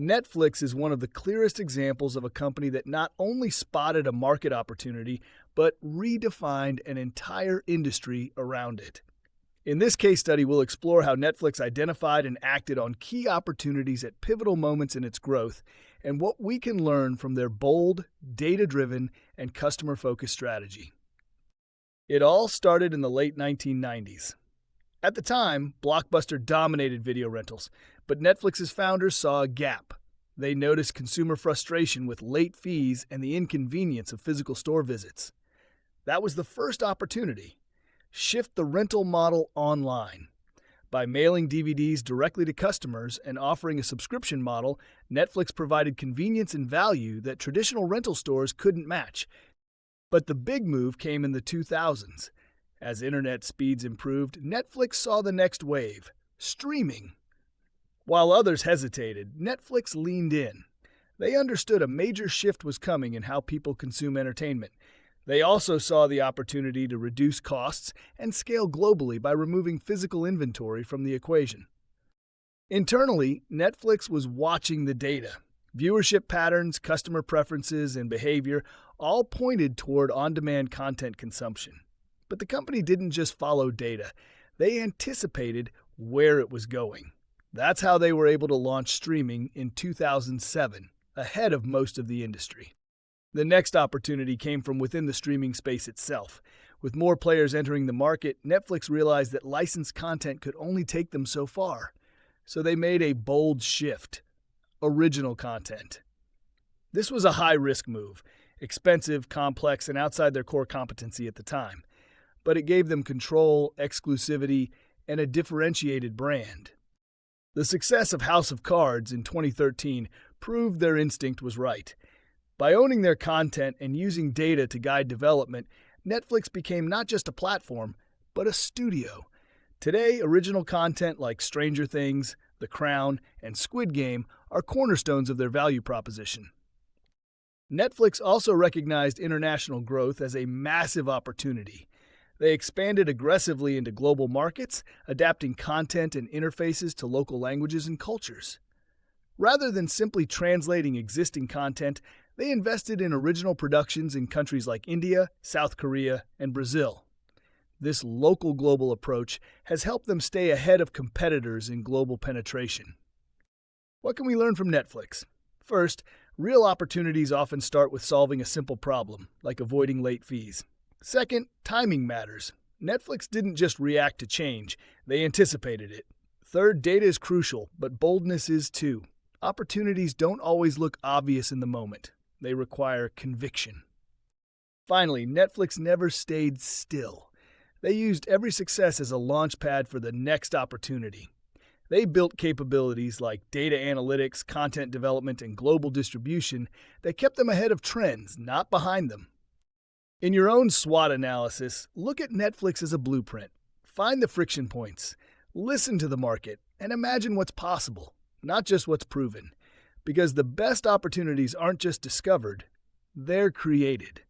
Netflix is one of the clearest examples of a company that not only spotted a market opportunity, but redefined an entire industry around it. In this case study, we'll explore how Netflix identified and acted on key opportunities at pivotal moments in its growth, and what we can learn from their bold, data-driven, and customer-focused strategy. It all started in the late 1990s. At the time, Blockbuster dominated video rentals, but Netflix's founders saw a gap. They noticed consumer frustration with late fees and the inconvenience of physical store visits. That was the first opportunity. Shift the rental model online. By mailing DVDs directly to customers and offering a subscription model, Netflix provided convenience and value that traditional rental stores couldn't match. But the big move came in the 2000s. As internet speeds improved, Netflix saw the next wave: streaming. While others hesitated, Netflix leaned in. They understood a major shift was coming in how people consume entertainment. They also saw the opportunity to reduce costs and scale globally by removing physical inventory from the equation. Internally, Netflix was watching the data. Viewership patterns, customer preferences, and behavior all pointed toward on-demand content consumption. But the company didn't just follow data. They anticipated where it was going. That's how they were able to launch streaming in 2007, ahead of most of the industry. The next opportunity came from within the streaming space itself. With more players entering the market, Netflix realized that licensed content could only take them so far. So they made a bold shift: original content. This was a high-risk move, expensive, complex, and outside their core competency at the time. But it gave them control, exclusivity, and a differentiated brand. The success of House of Cards in 2013 proved their instinct was right. By owning their content and using data to guide development, Netflix became not just a platform, but a studio. Today, original content like Stranger Things, The Crown, and Squid Game are cornerstones of their value proposition. Netflix also recognized international growth as a massive opportunity. They expanded aggressively into global markets, adapting content and interfaces to local languages and cultures. Rather than simply translating existing content, they invested in original productions in countries like India, South Korea, and Brazil. This local global approach has helped them stay ahead of competitors in global penetration. What can we learn from Netflix? First, real opportunities often start with solving a simple problem, like avoiding late fees. Second, timing matters. Netflix didn't just react to change, they anticipated it. Third, data is crucial, but boldness is too. Opportunities don't always look obvious in the moment. They require conviction. Finally, Netflix never stayed still. They used every success as a launch pad for the next opportunity. They built capabilities like data analytics, content development, and global distribution that kept them ahead of trends, not behind them. In your own SWOT analysis, look at Netflix as a blueprint. Find the friction points, listen to the market, and imagine what's possible, not just what's proven. Because the best opportunities aren't just discovered, they're created.